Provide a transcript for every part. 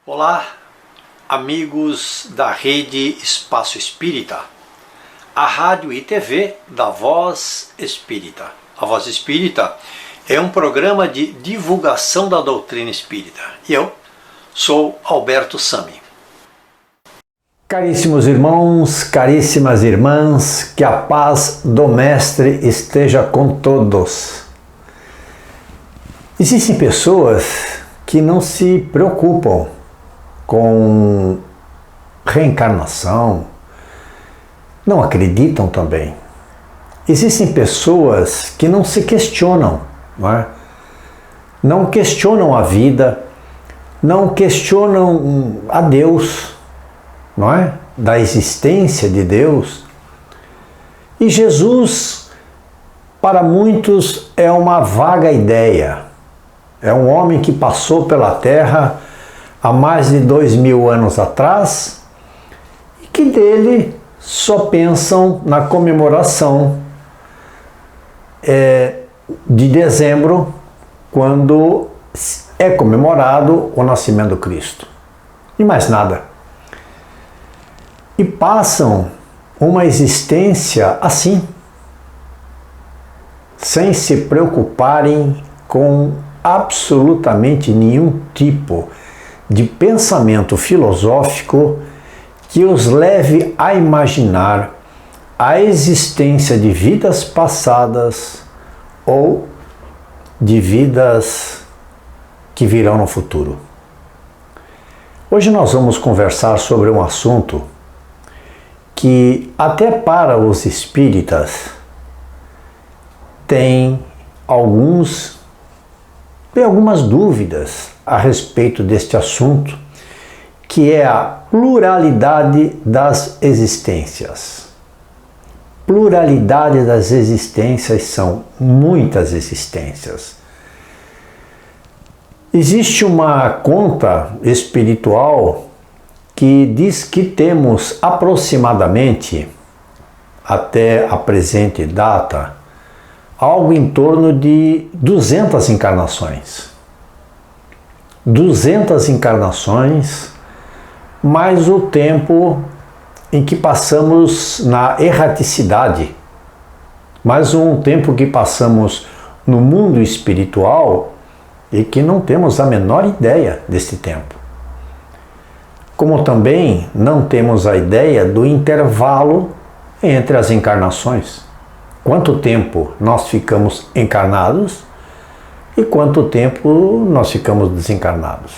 Olá, amigos da Rede Espaço Espírita, a rádio e TV da Voz Espírita. A Voz Espírita é um programa de divulgação da doutrina espírita e eu sou Alberto Sami. Caríssimos irmãos, caríssimas irmãs, que a paz do Mestre esteja com todos. Existem pessoas que não se preocupam com reencarnação, não acreditam também. Existem pessoas que não se questionam, não é? Não questionam a vida, não questionam a Deus, não é? Da existência de Deus. E Jesus, para muitos, é uma vaga ideia. É um homem que passou pela Terra há mais de 2000 anos atrás e que dele só pensam na comemoração de dezembro, quando é comemorado o nascimento do Cristo. E mais nada. E passam uma existência assim, sem se preocuparem com absolutamente nenhum tipo de pensamento filosófico que os leve a imaginar a existência de vidas passadas ou de vidas que virão no futuro. Hoje nós vamos conversar sobre um assunto que até para os espíritas tem algumas dúvidas a respeito deste assunto, que é a pluralidade das existências. Pluralidade das existências são muitas existências. Existe uma conta espiritual que diz que temos aproximadamente, até a presente data, algo em torno de 200 encarnações. 200 encarnações, mais o tempo em que passamos na erraticidade, mais um tempo que passamos no mundo espiritual e que não temos a menor ideia deste tempo. Como também não temos a ideia do intervalo entre as encarnações. Quanto tempo nós ficamos encarnados e quanto tempo nós ficamos desencarnados.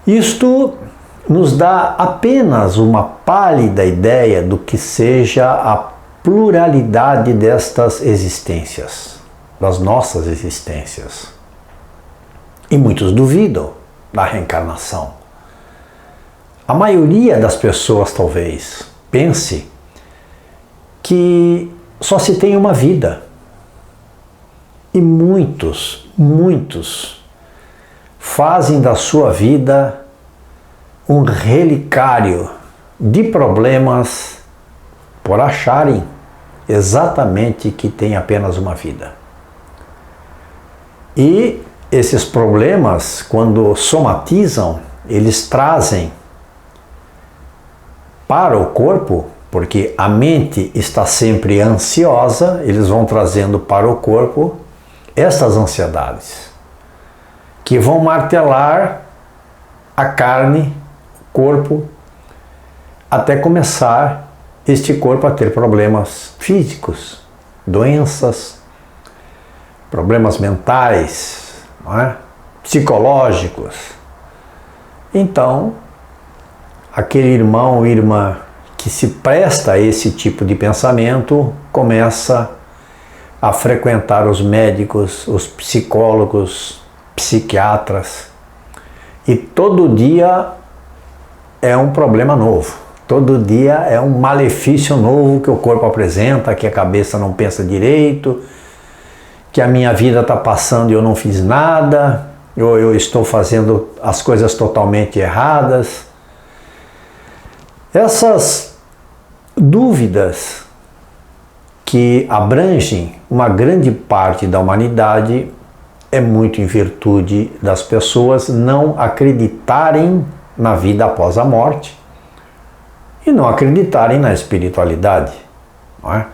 Isto nos dá apenas uma pálida ideia do que seja a pluralidade destas existências, das nossas existências. E muitos duvidam da reencarnação. A maioria das pessoas talvez pense que só se tem uma vida. E muitos fazem da sua vida um relicário de problemas por acharem exatamente que tem apenas uma vida. E esses problemas, quando somatizam, eles trazem para o corpo, porque a mente está sempre ansiosa, eles vão trazendo para o corpo estas ansiedades, que vão martelar a carne, o corpo, até começar este corpo a ter problemas físicos, doenças, problemas mentais, não é? Psicológicos. Então, aquele irmão ou irmã que se presta a esse tipo de pensamento começa a frequentar os médicos, os psicólogos, psiquiatras, e todo dia é um problema novo, todo dia é um malefício novo que o corpo apresenta, que a cabeça não pensa direito, que a minha vida está passando e eu não fiz nada, ou eu estou fazendo as coisas totalmente erradas. Essas dúvidas que abrangem uma grande parte da humanidade é muito em virtude das pessoas não acreditarem na vida após a morte e não acreditarem na espiritualidade, não é?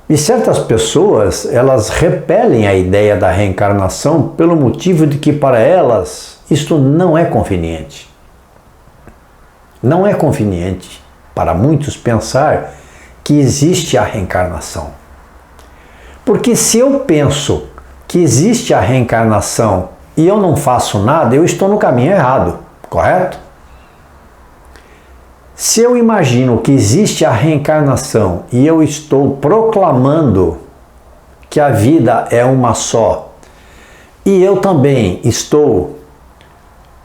E certas pessoas, elas repelem a ideia da reencarnação pelo motivo de que para elas isto não é conveniente. Não é conveniente para muitos pensar que existe a reencarnação. Porque se eu penso que existe a reencarnação e eu não faço nada, eu estou no caminho errado, correto? Se eu imagino que existe a reencarnação e eu estou proclamando que a vida é uma só, e eu também estou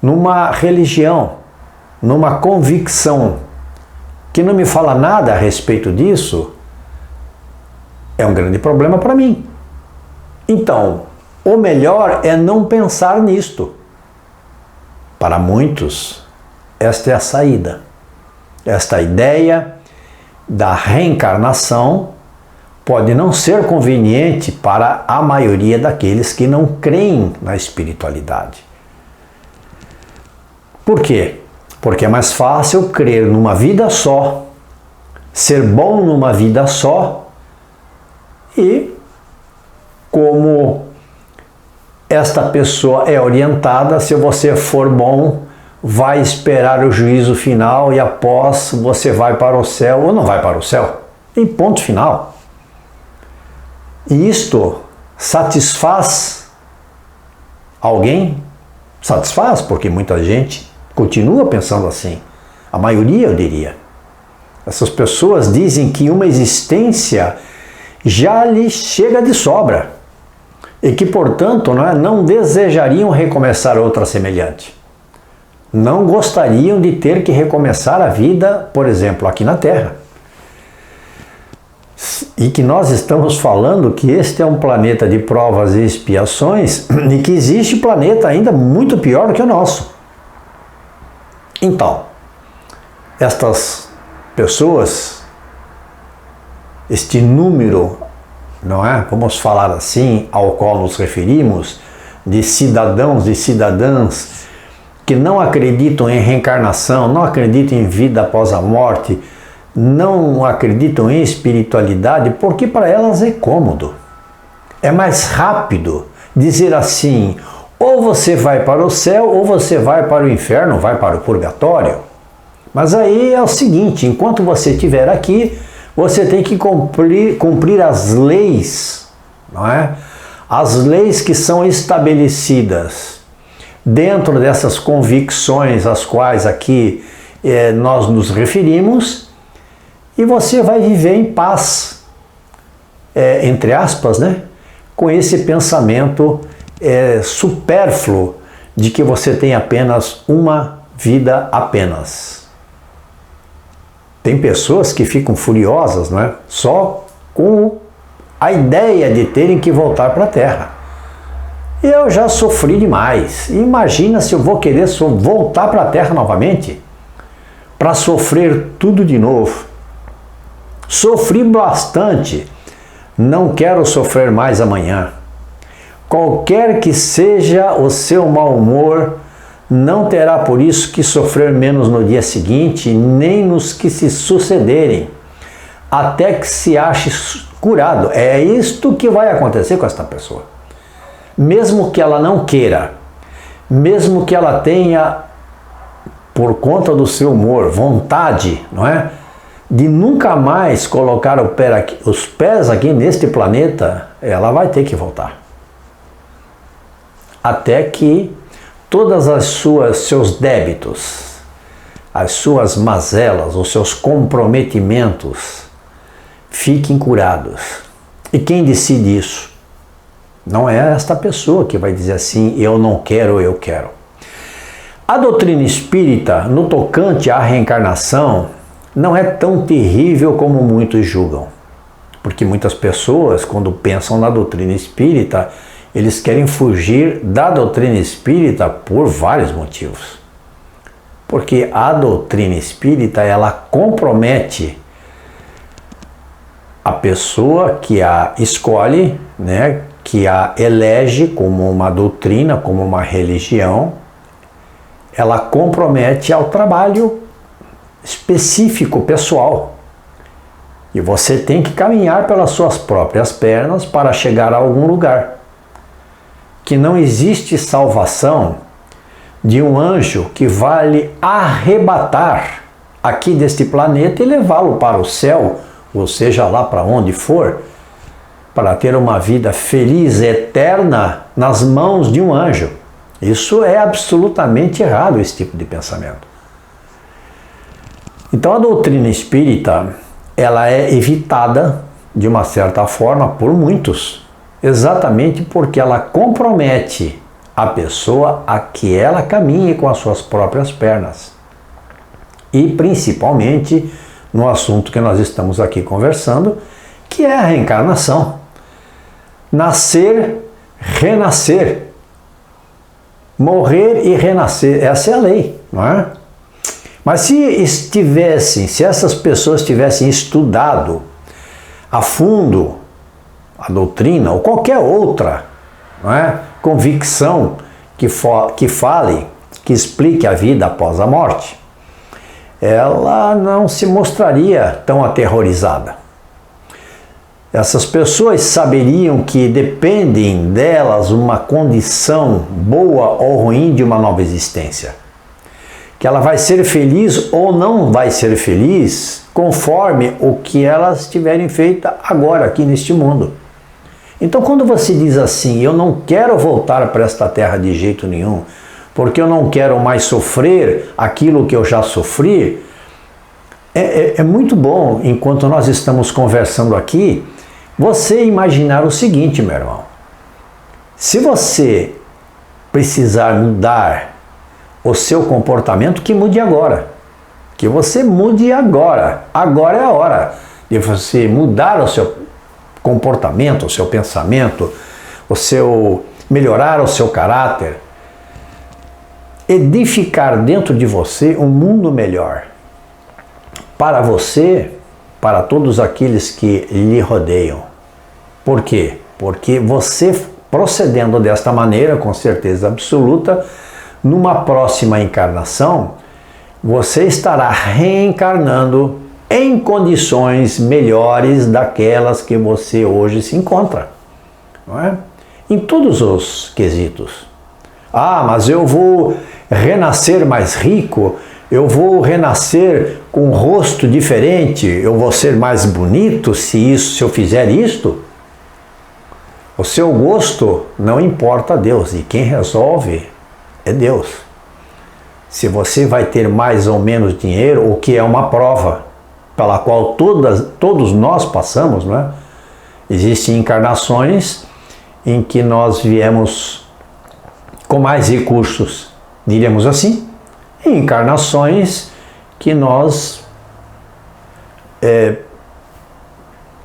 numa religião, numa convicção que não me fala nada a respeito disso, é um grande problema para mim. Então, o melhor é não pensar nisto. Para muitos, esta é a saída. Esta ideia da reencarnação pode não ser conveniente para a maioria daqueles que não creem na espiritualidade. Por quê? Porque é mais fácil crer numa vida só, ser bom numa vida só, e como esta pessoa é orientada, se você for bom, vai esperar o juízo final e após você vai para o céu ou não vai para o céu. Em ponto final. E isto satisfaz alguém? Satisfaz, porque muita gente continua pensando assim. A maioria, eu diria. Essas pessoas dizem que uma existência já lhes chega de sobra e que, portanto, não desejariam recomeçar outra semelhante. Não gostariam de ter que recomeçar a vida, por exemplo, aqui na Terra. E que nós estamos falando que este é um planeta de provas e expiações e que existe planeta ainda muito pior do que o nosso. Então, estas pessoas, este número, não é? Vamos falar assim, ao qual nos referimos, de cidadãos e cidadãs que não acreditam em reencarnação, não acreditam em vida após a morte, não acreditam em espiritualidade, porque para elas é cômodo. É mais rápido dizer assim, ou você vai para o céu, ou você vai para o inferno, vai para o purgatório. Mas aí é o seguinte, enquanto você estiver aqui, você tem que cumprir as leis, não é? As leis que são estabelecidas dentro dessas convicções às quais aqui nós nos referimos, e você vai viver em paz, entre aspas, né? Com esse pensamento supérfluo de que você tem apenas uma vida apenas. Tem pessoas que ficam furiosas, não é? Só com a ideia de terem que voltar para a Terra. Eu já sofri demais. Imagina se eu vou querer voltar para a Terra novamente para sofrer tudo de novo. Sofri bastante. Não quero sofrer mais amanhã. Qualquer que seja o seu mau humor, não terá por isso que sofrer menos no dia seguinte, nem nos que se sucederem, até que se ache curado. É isto que vai acontecer com esta pessoa. Mesmo que ela não queira, mesmo que ela tenha, por conta do seu humor, vontade, não é? De nunca mais colocar os pés aqui neste planeta, ela vai ter que voltar. Até que todas seus débitos, as suas mazelas, os seus comprometimentos fiquem curados. E quem decide isso? Não é esta pessoa que vai dizer assim, eu não quero, eu quero. A doutrina espírita, no tocante à reencarnação, não é tão terrível como muitos julgam. Porque muitas pessoas, quando pensam na doutrina espírita, eles querem fugir da doutrina espírita por vários motivos. Porque a doutrina espírita, ela compromete a pessoa que a escolhe, né, que a elege como uma doutrina, como uma religião, ela compromete ao trabalho específico, pessoal. E você tem que caminhar pelas suas próprias pernas para chegar a algum lugar. Que não existe salvação de um anjo que vai lhe arrebatar aqui deste planeta e levá-lo para o céu, ou seja lá para onde for, para ter uma vida feliz, eterna, nas mãos de um anjo. Isso é absolutamente errado, esse tipo de pensamento. Então a doutrina espírita, ela é evitada de uma certa forma por muitos, exatamente porque ela compromete a pessoa a que ela caminhe com as suas próprias pernas. E principalmente no assunto que nós estamos aqui conversando, que é a reencarnação. Nascer, renascer. Morrer e renascer. Essa é a lei, não é? Mas se essas pessoas tivessem estudado a fundo a doutrina ou qualquer outra, não é, convicção que fale, que explique a vida após a morte, ela não se mostraria tão aterrorizada. Essas pessoas saberiam que dependem delas uma condição boa ou ruim de uma nova existência. Que ela vai ser feliz ou não vai ser feliz conforme o que elas tiverem feito agora aqui neste mundo. Então quando você diz assim, eu não quero voltar para esta terra de jeito nenhum, porque eu não quero mais sofrer aquilo que eu já sofri, é muito bom, enquanto nós estamos conversando aqui, você imaginar o seguinte, meu irmão. Se você precisar mudar o seu comportamento, que mude agora. Que você mude agora. Agora é a hora de você mudar o seu comportamento, o seu pensamento, melhorar o seu caráter. Edificar dentro de você um mundo melhor. Para você, para todos aqueles que lhe rodeiam. Por quê? Porque você, procedendo desta maneira, com certeza absoluta, numa próxima encarnação, você estará reencarnando em condições melhores daquelas que você hoje se encontra. Não é? Em todos os quesitos. Ah, mas eu vou renascer mais rico, eu vou renascer com um rosto diferente, eu vou ser mais bonito se eu fizer isto. O seu gosto não importa a Deus, e quem resolve é Deus. Se você vai ter mais ou menos dinheiro, o que é uma prova pela qual todos nós passamos, não é? Existem encarnações em que nós viemos com mais recursos, diríamos assim, e encarnações que nós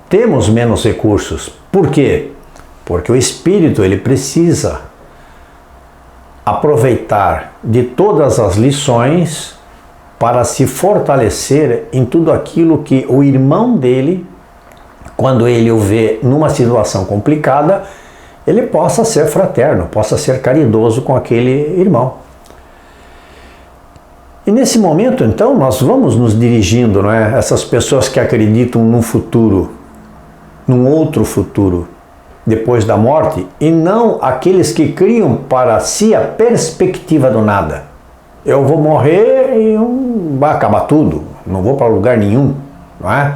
temos menos recursos. Por quê? Porque o espírito ele precisa aproveitar de todas as lições para se fortalecer em tudo aquilo que o irmão dele, quando ele o vê numa situação complicada, ele possa ser fraterno, possa ser caridoso com aquele irmão. E nesse momento, então, nós vamos nos dirigindo, não é? Essas pessoas que acreditam num futuro, num outro futuro, depois da morte, e não aqueles que criam para si a perspectiva do nada. Eu vou morrer e vai acabar tudo, não vou para lugar nenhum, não é?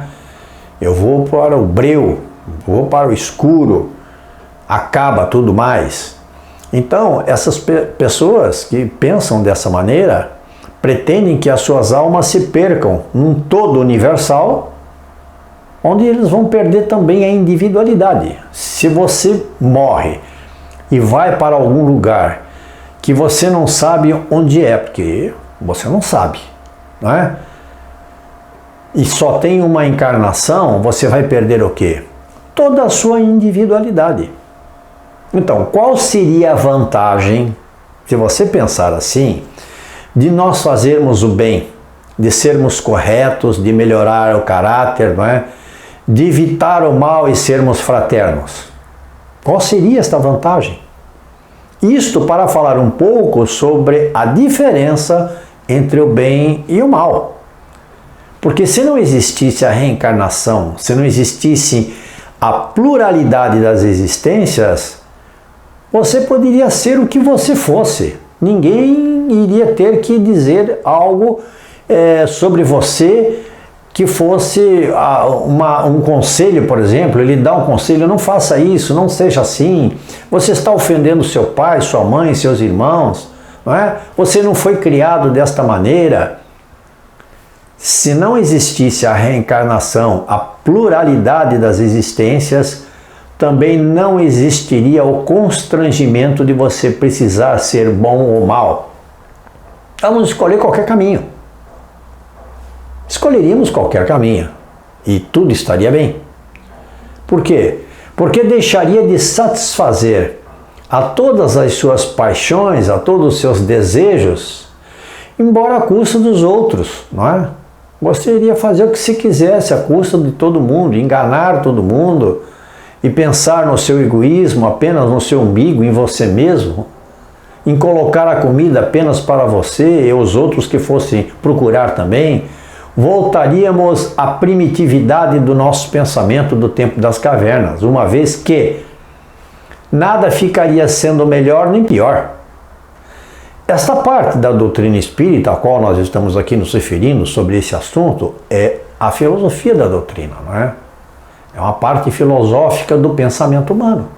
Eu vou para o breu, vou para o escuro, acaba tudo mais. Então, essas pessoas que pensam dessa maneira, pretendem que as suas almas se percam num todo universal, onde eles vão perder também a individualidade. Se você morre e vai para algum lugar que você não sabe onde é, porque você não sabe, não é? E só tem uma encarnação, você vai perder o quê? Toda a sua individualidade. Então, qual seria a vantagem, se você pensar assim, de nós fazermos o bem, de sermos corretos, de melhorar o caráter, não é? De evitar o mal e sermos fraternos? Qual seria esta vantagem? Isto para falar um pouco sobre a diferença entre o bem e o mal. Porque se não existisse a reencarnação, se não existisse a pluralidade das existências, você poderia ser o que você fosse. Ninguém iria ter que dizer algo sobre você que fosse um conselho, por exemplo. Ele dá um conselho: não faça isso, não seja assim, você está ofendendo seu pai, sua mãe, seus irmãos, não é? Você não foi criado desta maneira. Se não existisse a reencarnação, a pluralidade das existências, também não existiria o constrangimento de você precisar ser bom ou mal. Vamos escolher qualquer caminho. Escolheríamos qualquer caminho e tudo estaria bem. Por quê? Porque deixaria de satisfazer a todas as suas paixões, a todos os seus desejos, embora à custa dos outros, não é? Você iria fazer o que se quisesse à custa de todo mundo, enganar todo mundo e pensar no seu egoísmo, apenas no seu umbigo, em você mesmo, em colocar a comida apenas para você e os outros que fossem procurar também. Voltaríamos à primitividade do nosso pensamento do tempo das cavernas, uma vez que nada ficaria sendo melhor nem pior. Esta parte da doutrina espírita, a qual nós estamos aqui nos referindo sobre esse assunto, é a filosofia da doutrina, não é? É uma parte filosófica do pensamento humano,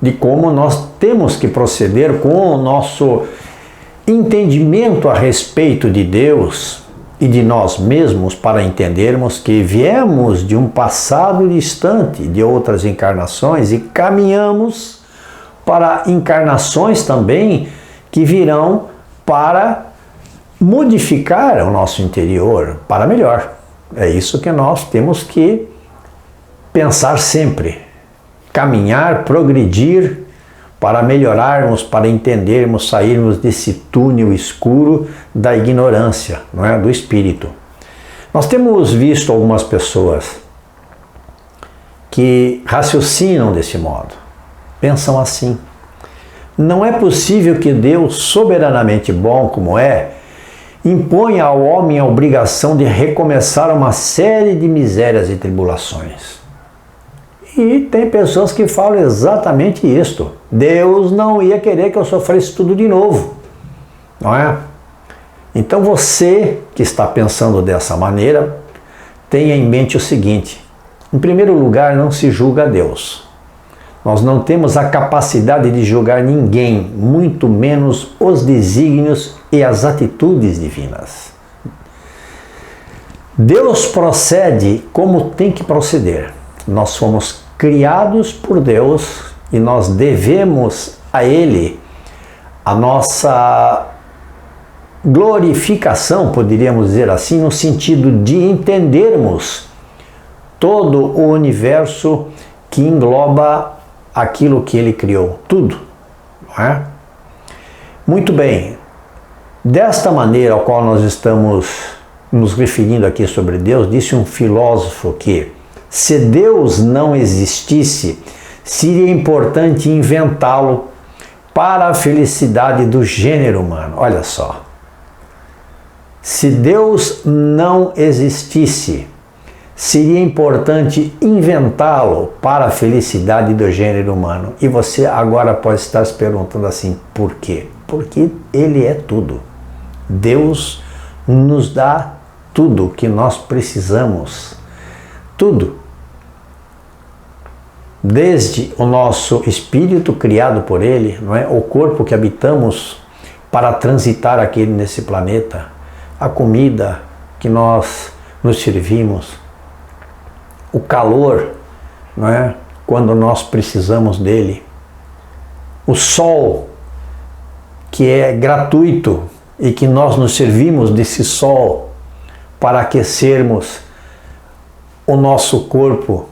de como nós temos que proceder com o nosso entendimento a respeito de Deus e de nós mesmos, para entendermos que viemos de um passado distante, de outras encarnações, e caminhamos para encarnações também que virão para modificar o nosso interior para melhor. É isso que nós temos que pensar sempre, caminhar, progredir para melhorarmos, para entendermos, sairmos desse túnel escuro da ignorância, não é? Do espírito. Nós temos visto algumas pessoas que raciocinam desse modo, pensam assim: não é possível que Deus, soberanamente bom como é, imponha ao homem a obrigação de recomeçar uma série de misérias e tribulações. E tem pessoas que falam exatamente isto. Deus não ia querer que eu sofresse tudo de novo, não é? Então você que está pensando dessa maneira, tenha em mente o seguinte: em primeiro lugar, não se julga a Deus. Nós não temos a capacidade de julgar ninguém, muito menos os desígnios e as atitudes divinas. Deus procede como tem que proceder. Nós fomos criados por Deus e nós devemos a Ele a nossa glorificação, poderíamos dizer assim, no sentido de entendermos todo o universo que engloba aquilo que Ele criou, tudo, não é? Muito bem, desta maneira ao qual nós estamos nos referindo aqui sobre Deus, disse um filósofo que se Deus não existisse, seria importante inventá-lo para a felicidade do gênero humano. Olha só. Se Deus não existisse, seria importante inventá-lo para a felicidade do gênero humano. E você agora pode estar se perguntando assim: por quê? Porque Ele é tudo. Deus nos dá tudo o que nós precisamos. Tudo. Desde o nosso espírito criado por Ele, não é? O corpo que habitamos para transitar aqui nesse planeta, a comida que nós nos servimos, o calor, não é? Quando nós precisamos dele, o sol que é gratuito e que nós nos servimos desse sol para aquecermos o nosso corpo,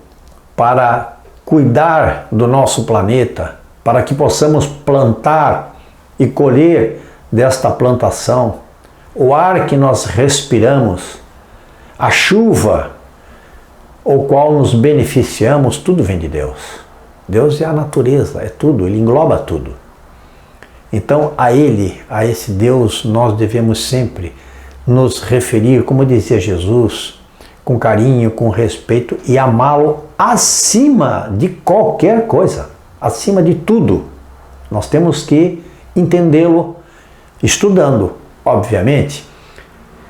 para cuidar do nosso planeta, para que possamos plantar e colher desta plantação, o ar que nós respiramos, a chuva, o qual nos beneficiamos, tudo vem de Deus. Deus é a natureza, é tudo, Ele engloba tudo. Então, a Ele, a esse Deus, nós devemos sempre nos referir, como dizia Jesus, com carinho, com respeito e amá-lo acima de qualquer coisa, acima de tudo. Nós temos que entendê-lo estudando, obviamente,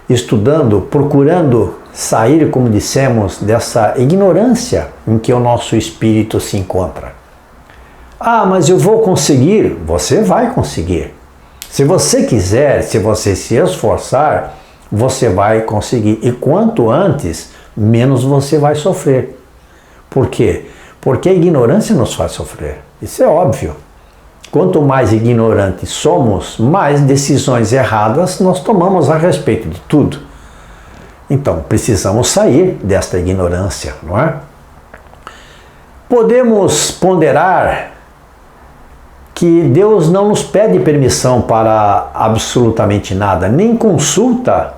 estudando, procurando sair, como dissemos, dessa ignorância em que o nosso espírito se encontra. Ah, mas eu vou conseguir. Você vai conseguir. Se você quiser, se você se esforçar, você vai conseguir. E quanto antes, menos você vai sofrer. Por quê? Porque a ignorância nos faz sofrer. Isso é óbvio. Quanto mais ignorantes somos, mais decisões erradas nós tomamos a respeito de tudo. Então, precisamos sair desta ignorância, não é? Podemos ponderar que Deus não nos pede permissão para absolutamente nada, nem consulta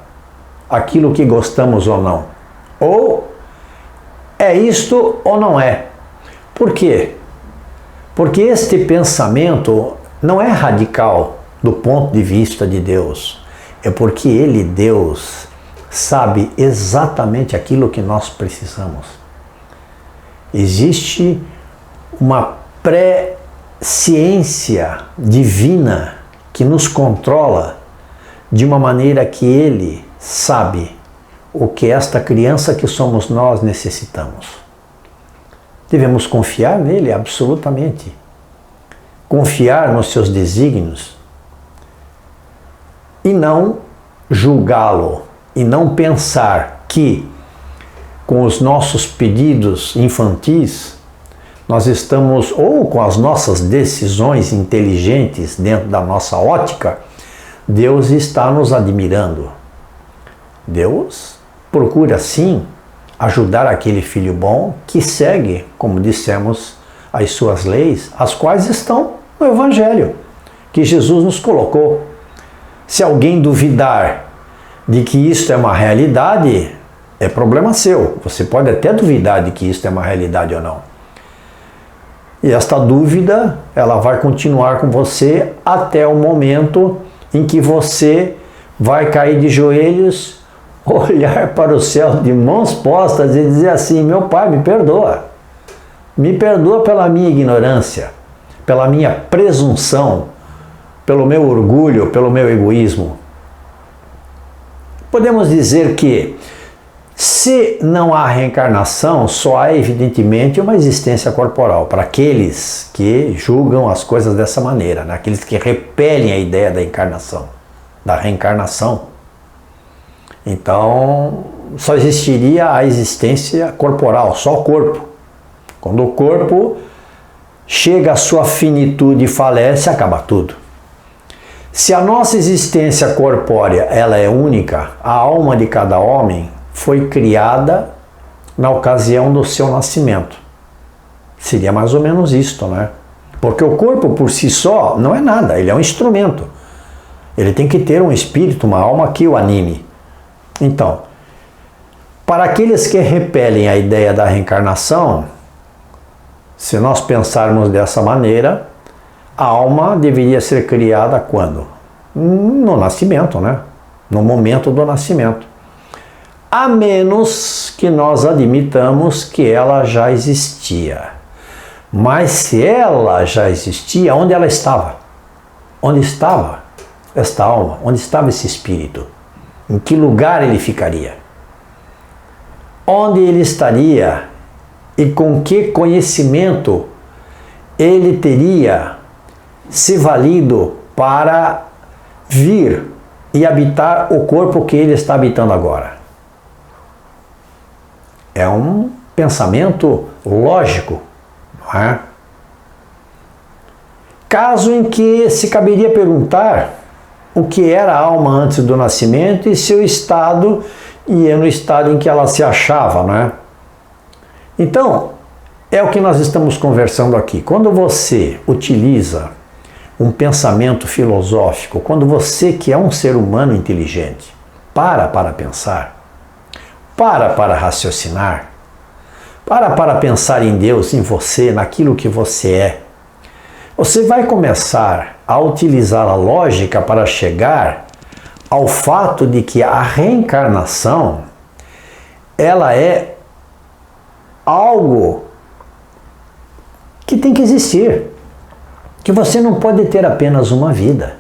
aquilo que gostamos ou não. Ou é isto ou não é. Por quê? Porque este pensamento não é radical do ponto de vista de Deus. É porque Ele, Deus, sabe exatamente aquilo que nós precisamos. Existe uma presciência divina que nos controla de uma maneira que Ele sabe o que esta criança que somos nós necessitamos. Devemos confiar nele absolutamente. Confiar nos seus desígnios e não julgá-lo e não pensar que com os nossos pedidos infantis nós estamos, ou com as nossas decisões inteligentes dentro da nossa ótica, Deus está nos admirando. Deus procura sim ajudar aquele filho bom que segue, como dissemos, as suas leis, as quais estão no Evangelho, que Jesus nos colocou. Se alguém duvidar de que isto é uma realidade, é problema seu. Você pode até duvidar de que isto é uma realidade ou não. E esta dúvida, ela vai continuar com você até o momento em que você vai cair de joelhos, olhar para o céu de mãos postas e dizer assim: meu Pai, me perdoa. Me perdoa pela minha ignorância, pela minha presunção, pelo meu orgulho, pelo meu egoísmo. Podemos dizer que, se não há reencarnação, só há evidentemente uma existência corporal, para aqueles que julgam as coisas dessa maneira, né? Aqueles que repelem a ideia da encarnação, da reencarnação. Então, só existiria a existência corporal, só o corpo. Quando o corpo chega à sua finitude e falece, acaba tudo. Se a nossa existência corpórea ela é única, a alma de cada homem foi criada na ocasião do seu nascimento. Seria mais ou menos isto, né? Porque o corpo por si só não é nada, ele é um instrumento. Ele tem que ter um espírito, uma alma que o anime. Então, para aqueles que repelem a ideia da reencarnação, se nós pensarmos dessa maneira, a alma deveria ser criada quando? No nascimento, né? No momento do nascimento. A menos que nós admitamos que ela já existia. Mas se ela já existia, onde ela estava? Onde estava esta alma? Onde estava esse espírito? Em que lugar ele ficaria? Onde ele estaria? E com que conhecimento ele teria se valido para vir e habitar o corpo que ele está habitando agora? É um pensamento lógico, não é? Caso em que se caberia perguntar o que era a alma antes do nascimento e seu estado, e no estado em que ela se achava, não é? Então, é o que nós estamos conversando aqui. Quando você utiliza um pensamento filosófico, quando você, que é um ser humano inteligente, para pensar, para raciocinar, Para pensar em Deus, em você, naquilo que você é. Você vai começar a utilizar a lógica para chegar ao fato de que a reencarnação, ela é algo que tem que existir. Que você não pode ter apenas uma vida.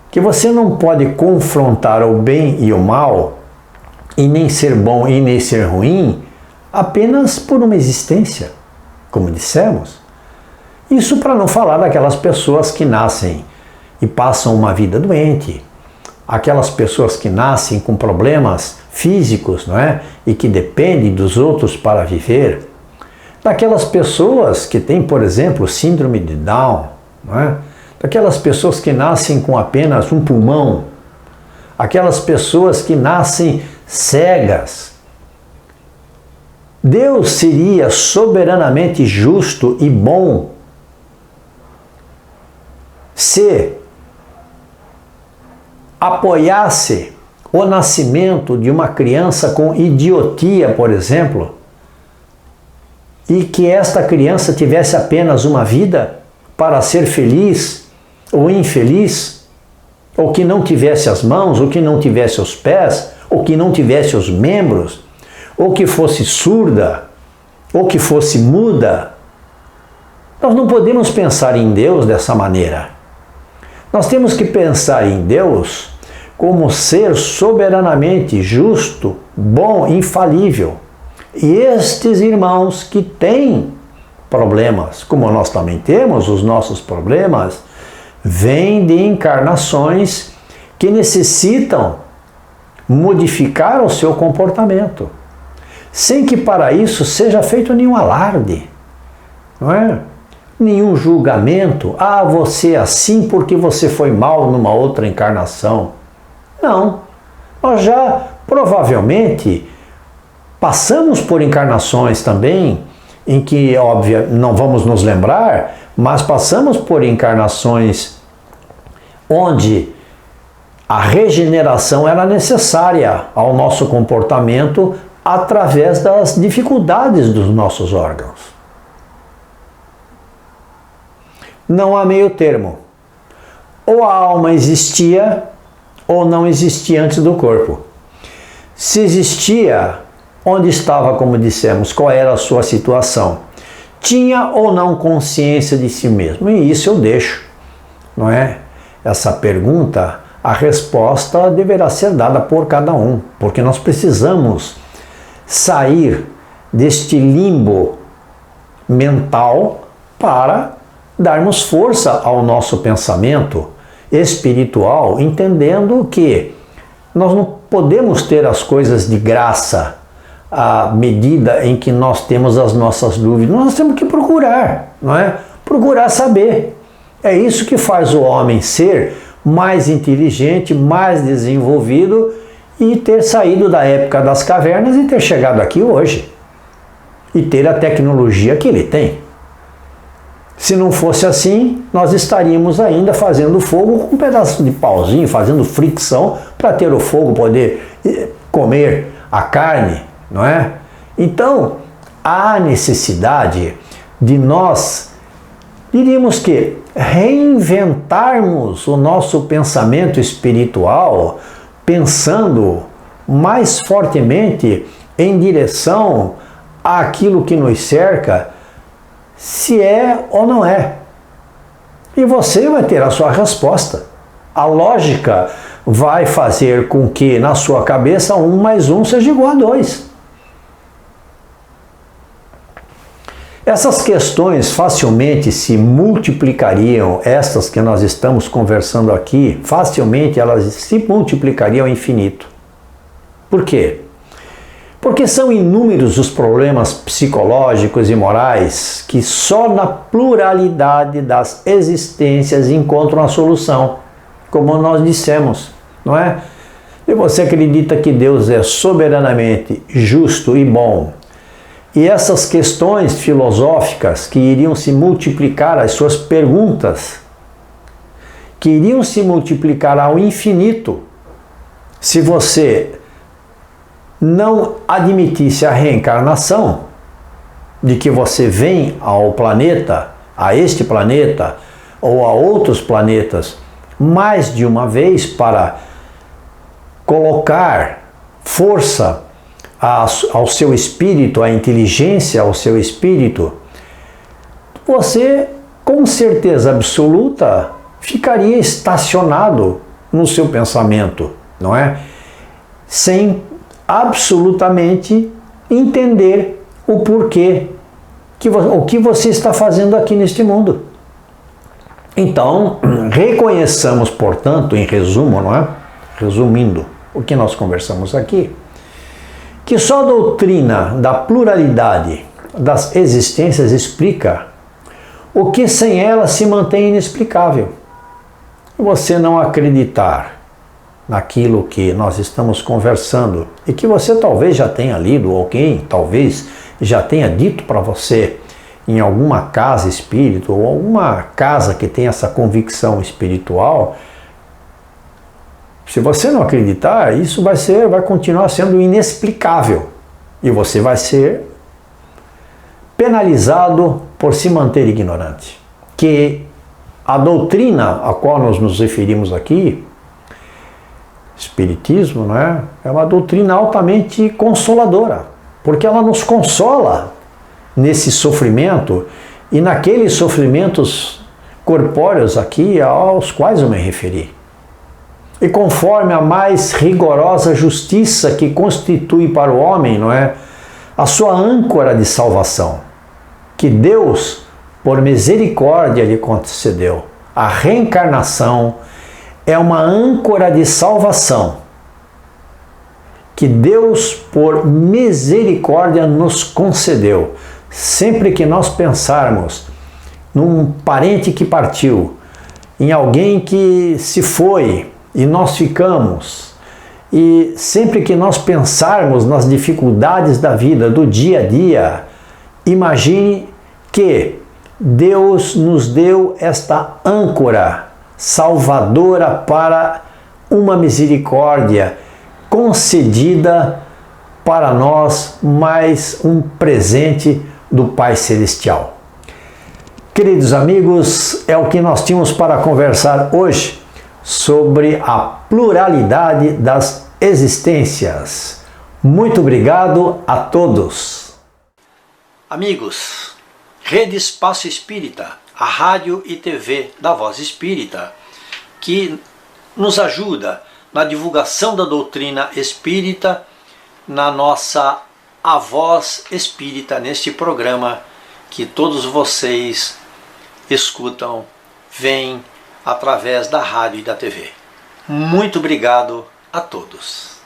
Que você não pode confrontar o bem e o mal, e nem ser bom e nem ser ruim, apenas por uma existência, como dissemos. Isso para não falar daquelas pessoas que nascem e passam uma vida doente, aquelas pessoas que nascem com problemas físicos, não é? E que dependem dos outros para viver, daquelas pessoas que têm, por exemplo, síndrome de Down, não é? Daquelas pessoas que nascem com apenas um pulmão, aquelas pessoas que nascem cegas. Deus seria soberanamente justo e bom se apoiasse o nascimento de uma criança com idiotia, por exemplo, e que esta criança tivesse apenas uma vida para ser feliz ou infeliz, ou que não tivesse as mãos, ou que não tivesse os pés, ou que não tivesse os membros, ou que fosse surda, ou que fosse muda. Nós não podemos pensar em Deus dessa maneira. Nós temos que pensar em Deus como ser soberanamente justo, bom, infalível. E estes irmãos que têm problemas, como nós também temos os nossos problemas, vêm de encarnações que necessitam modificar o seu comportamento, sem que para isso seja feito nenhum alarde, não é? Nenhum julgamento, você é assim porque você foi mal numa outra encarnação. Não, nós já provavelmente passamos por encarnações também, em que, óbvio, não vamos nos lembrar, mas passamos por encarnações onde a regeneração era necessária ao nosso comportamento através das dificuldades dos nossos órgãos. Não há meio termo. Ou a alma existia ou não existia antes do corpo. Se existia, onde estava, como dissemos, qual era a sua situação? Tinha ou não consciência de si mesmo? E isso eu deixo, não é? Essa pergunta, a resposta deverá ser dada por cada um, porque nós precisamos sair deste limbo mental para darmos força ao nosso pensamento espiritual, entendendo que nós não podemos ter as coisas de graça à medida em que nós temos as nossas dúvidas. Nós temos que procurar, não é? Procurar saber. É isso que faz o homem ser mais inteligente, mais desenvolvido e ter saído da época das cavernas e ter chegado aqui hoje. E ter a tecnologia que ele tem. Se não fosse assim, nós estaríamos ainda fazendo fogo com um pedaço de pauzinho, fazendo fricção para ter o fogo, poder comer a carne, não é? Então, há necessidade de nós, diríamos que, reinventarmos o nosso pensamento espiritual, pensando mais fortemente em direção àquilo que nos cerca, se é ou não é. E você vai ter a sua resposta. A lógica vai fazer com que na sua cabeça 1 mais 1 seja igual a 2. Essas questões facilmente se multiplicariam, estas que nós estamos conversando aqui, facilmente elas se multiplicariam ao infinito. Por quê? Porque são inúmeros os problemas psicológicos e morais que só na pluralidade das existências encontram a solução, como nós dissemos, não é? E você acredita que Deus é soberanamente justo e bom, e essas questões filosóficas que iriam se multiplicar, as suas perguntas, que iriam se multiplicar ao infinito, se você não admitisse a reencarnação, de que você vem ao planeta, a este planeta ou a outros planetas mais de uma vez para colocar força ao seu espírito, a inteligência ao seu espírito, você com certeza absoluta ficaria estacionado no seu pensamento, não é? Sem absolutamente entender o porquê, o que você está fazendo aqui neste mundo. Então, reconheçamos, portanto, em resumo, não é? Resumindo o que nós conversamos aqui, que só a doutrina da pluralidade das existências explica o que sem ela se mantém inexplicável. Você não acreditar naquilo que nós estamos conversando e que você talvez já tenha lido, ou alguém talvez já tenha dito para você em alguma casa espírita ou alguma casa que tem essa convicção espiritual, se você não acreditar, isso vai continuar sendo inexplicável e você vai ser penalizado por se manter ignorante. Que a doutrina a qual nós nos referimos aqui, Espiritismo, não é? É uma doutrina altamente consoladora, porque ela nos consola nesse sofrimento e naqueles sofrimentos corpóreos aqui aos quais eu me referi. E conforme a mais rigorosa justiça que constitui para o homem, não é, a sua âncora de salvação, que Deus, por misericórdia, lhe concedeu. A reencarnação é uma âncora de salvação que Deus, por misericórdia, nos concedeu. Sempre que nós pensarmos num parente que partiu, em alguém que se foi e nós ficamos, e sempre que nós pensarmos nas dificuldades da vida, do dia a dia, imagine que Deus nos deu esta âncora salvadora para uma misericórdia concedida para nós, mais um presente do Pai Celestial. Queridos amigos, é o que nós tínhamos para conversar hoje sobre a pluralidade das existências. Muito obrigado a todos. Amigos, Rede Espaço Espírita, a rádio e TV da Voz Espírita, que nos ajuda na divulgação da doutrina espírita, na nossa A Voz Espírita, neste programa que todos vocês escutam, veem através da rádio e da TV. Muito obrigado a todos.